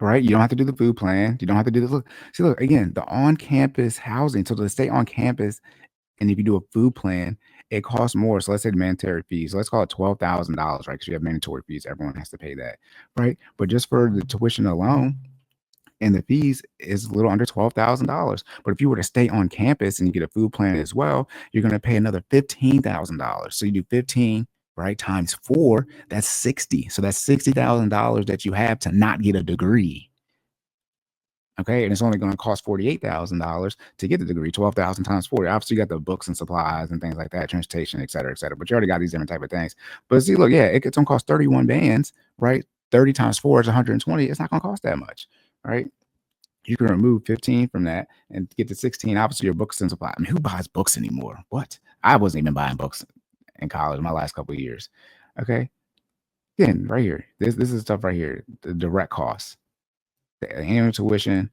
right? You don't have to do the food plan. You don't have to do the look. See, look again, the on-campus housing. So to stay on campus, and if you do a food plan, it costs more. So let's say the mandatory fees. So let's call it $12,000, right? Because you have mandatory fees. Everyone has to pay that, right? But just for the tuition alone and the fees is a little under $12,000. But if you were to stay on campus and you get a food plan as well, you're going to pay another $15,000. So you do 15, right, times 4, that's 60. So that's $60,000 that you have to not get a degree. Okay, and it's only going to cost $48,000 to get the degree. 12,000 times 40. Obviously, you got the books and supplies and things like that, transportation, et cetera, et cetera. But you already got these different type of things. But see, look, yeah, it's going to cost 31 bands, right? 30 times 4 is 120. It's not going to cost that much, right? You can remove 15 from that and get to 16. Obviously, your books and supplies. I mean, who buys books anymore? What? I wasn't even buying books in college my last couple of years. Okay, again, right here, this is stuff right here. The direct costs, the annual tuition,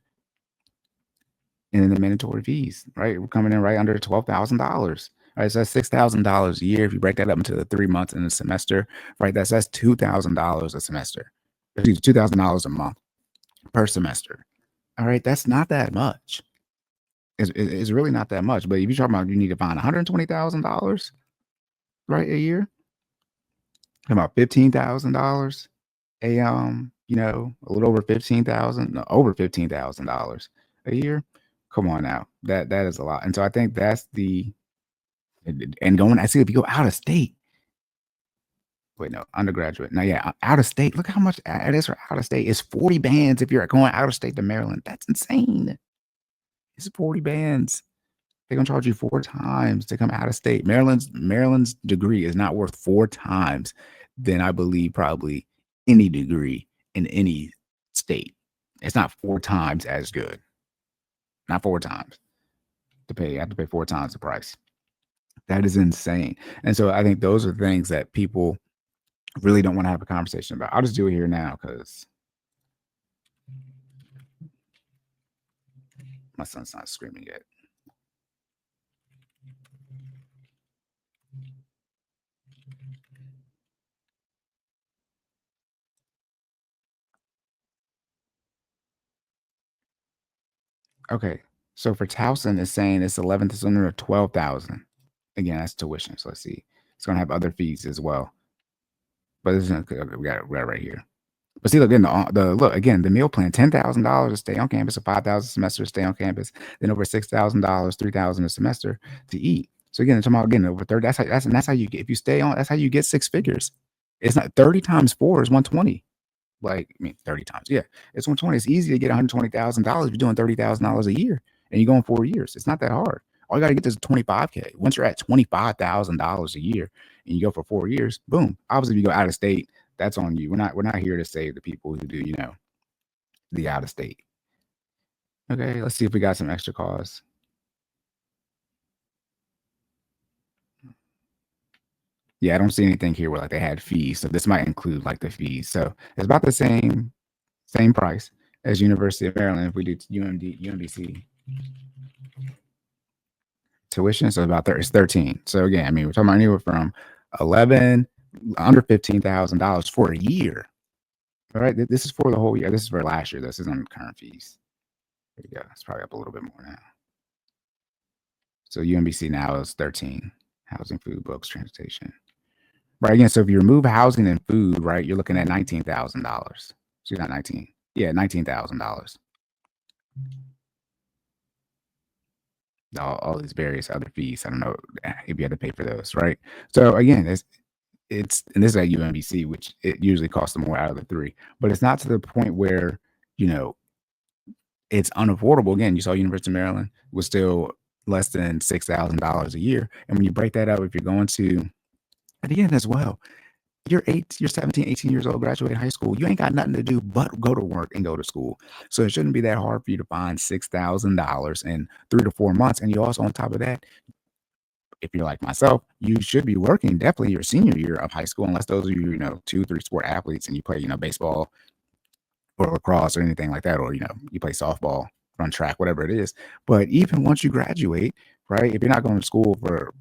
and then the mandatory fees, right? We're coming in right under $12,000. Right, so that's $6,000 a year. If you break that up into the 3 months in a semester, right, that's $2,000 a semester. $2,000 a month per semester. All right, that's not that much. It's really not that much. But if you're talking about you need to find $120,000, right, a year, about $15,000, a little over over $15,000 a year. Come on now, that is a lot. And so I think that's and going. I see if you go out of state. Wait, no, undergraduate. Now, yeah, out of state. Look how much it is for out of state. It's 40 bands if you're going out of state to Maryland. That's insane. It's 40 bands. They're gonna charge you 4 times to come out of state. Maryland's degree is not worth 4 times than I believe probably any degree in any state. It's not 4 times as good. Not 4 times. I have to pay 4 times the price. That is insane. And so I think those are things that people really don't want to have a conversation about. I'll just do it here now because my son's not screaming yet. Okay, so for Towson, it's saying it's 11,000 or 12,000. Again, that's tuition. So let's see. It's gonna have other fees as well. But it's okay, we got it right here. But see, look, again, the meal plan, $10,000 to stay on campus, or $5,000 a semester to stay on campus, then over $6,000, $3,000 a semester to eat. So again, I'm talking about getting over 30. That's how you get, if you stay on, that's how you get 6 figures. It's not 30 times 4 is 120. Like, I mean, 30 times. Yeah, it's 120. It's easy to get $120,000 if you're doing $30,000 a year and you're going 4 years. It's not that hard. All you got to get is 25K. Once you're at $25,000 a year and you go for 4 years, boom. Obviously, if you go out of state, that's on you. We're not here to save the people who do, the out of state. Okay, let's see if we got some extra costs. Yeah, I don't see anything here where like they had fees. So this might include like the fees. So it's about the same price as University of Maryland if we do UMBC tuition. So it's 13. So again, I mean, we're talking about anywhere from 11 under $15,000 for a year. All right, this is for the whole year. This is for last year. This isn't current fees. There you go. It's probably up a little bit more now. So UMBC now is 13. Housing, food, books, transportation. Right, again, so if you remove housing and food, right, you're looking at $19,000. So you're not 19. Yeah, $19,000. All these various other fees. I don't know if you had to pay for those, right? So again, it's and this is at UMBC, which it usually costs more out of the 3, but it's not to the point where it's unaffordable. Again, you saw University of Maryland was still less than $6,000 a year, and when you break that up, if you're going to, and again as well, you're 17, 18 years old, graduating high school. You ain't got nothing to do but go to work and go to school. So it shouldn't be that hard for you to find $6,000 in 3 to 4 months. And you also, on top of that, if you're like myself, you should be working definitely your senior year of high school, unless those of you, 2, 3 sport athletes and you play, baseball or lacrosse or anything like that, or, you play softball, run track, whatever it is. But even once you graduate, right, if you're not going to school for,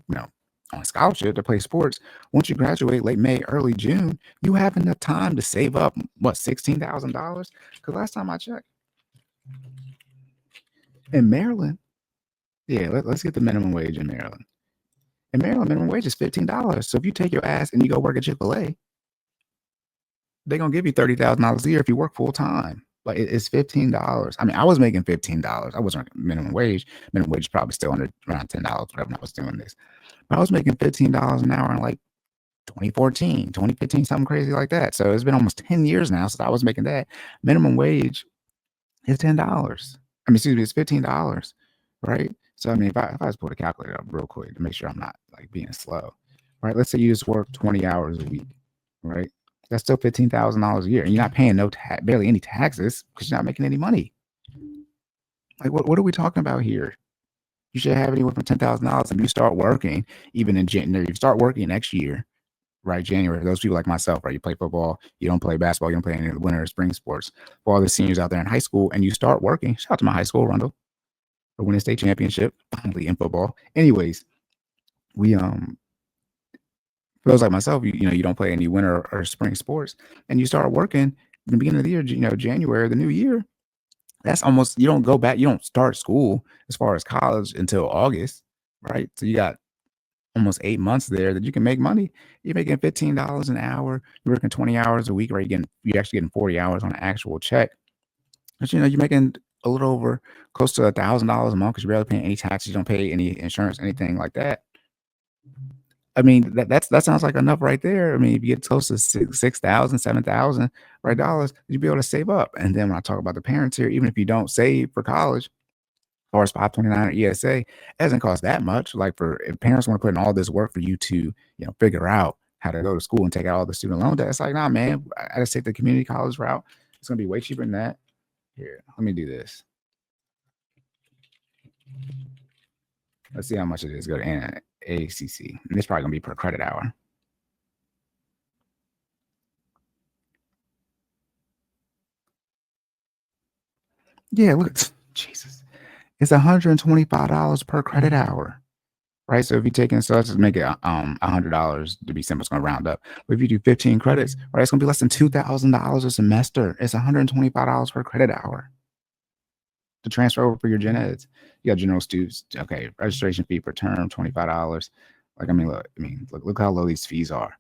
on scholarship to play sports. Once you graduate late May, early June, you have enough time to save up what, $16,000? Because last time I checked, in Maryland, yeah, let's get the minimum wage in Maryland. In Maryland, minimum wage is $15. So if you take your ass and you go work at Chick-fil-A, they're gonna give you $30,000 a year if you work full time. Like it's $15. I mean, I was making $15. I wasn't minimum wage. Minimum wage is probably still under around $10, whatever when I was doing this. But I was making $15 an hour in like 2014, 2015, something crazy like that. So it's been almost 10 years now since I was making that. Minimum wage is $10. I mean, excuse me, it's $15, right? So I mean, if I just pull the calculator up real quick to make sure I'm not like being slow, right? Let's say you just work 20 hours a week, right? That's still $15,000 a year, and you're not paying barely any taxes because you're not making any money. Like, what are we talking about here? You should have anywhere from $10,000, and you start working even in January. You start working next year, right? January. Those people like myself, right? You play football, you don't play basketball, you don't play any of the winter or spring sports. For all the seniors out there in high school, and you start working. Shout out to my high school, Rundle, for winning state championship, finally in football. Anyways, we for those like myself, you don't play any winter or spring sports, and you start working in the beginning of the year, January, the new year. That's almost you don't go back, you don't start school as far as college until August, right? So you got almost 8 months there that you can make money. You're making $15 an hour. You're working 20 hours a week, right? You're actually getting 40 hours on an actual check. But you're making a little over close to $1,000 a month because you're barely paying any taxes. You don't pay any insurance, anything like that. I mean, that sounds like enough right there. I mean, if you get close to 6,000, 7,000 right dollars, you'd be able to save up. And then when I talk about the parents here, even if you don't save for college, or as 529 or ESA, it doesn't cost that much. Like if parents want to put in all this work for you to, figure out how to go to school and take out all the student loan debt, it's like, nah, man, I just take the community college route. It's gonna be way cheaper than that. Here, let me do this. Let's see how much it is. Go to ACC. And it's probably gonna be per credit hour. Yeah, look, Jesus, it's $125 per credit hour. Right. So if you're taking, so let's just make it $100 to be simple. It's going to round up. But if you do 15 credits, right, it's going to be less than $2,000 a semester. It's $125 per credit hour to transfer over for your gen eds. You got general students. Okay, registration fee per term, $25. Like, look how low these fees are.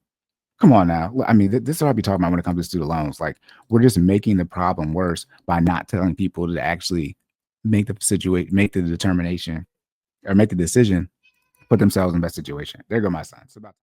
Come on now. I mean, this is what I'd be talking about when it comes to student loans. Like, we're just making the problem worse by not telling people to actually make the determination, or make the decision, put themselves in the best situation. There go my son. It's about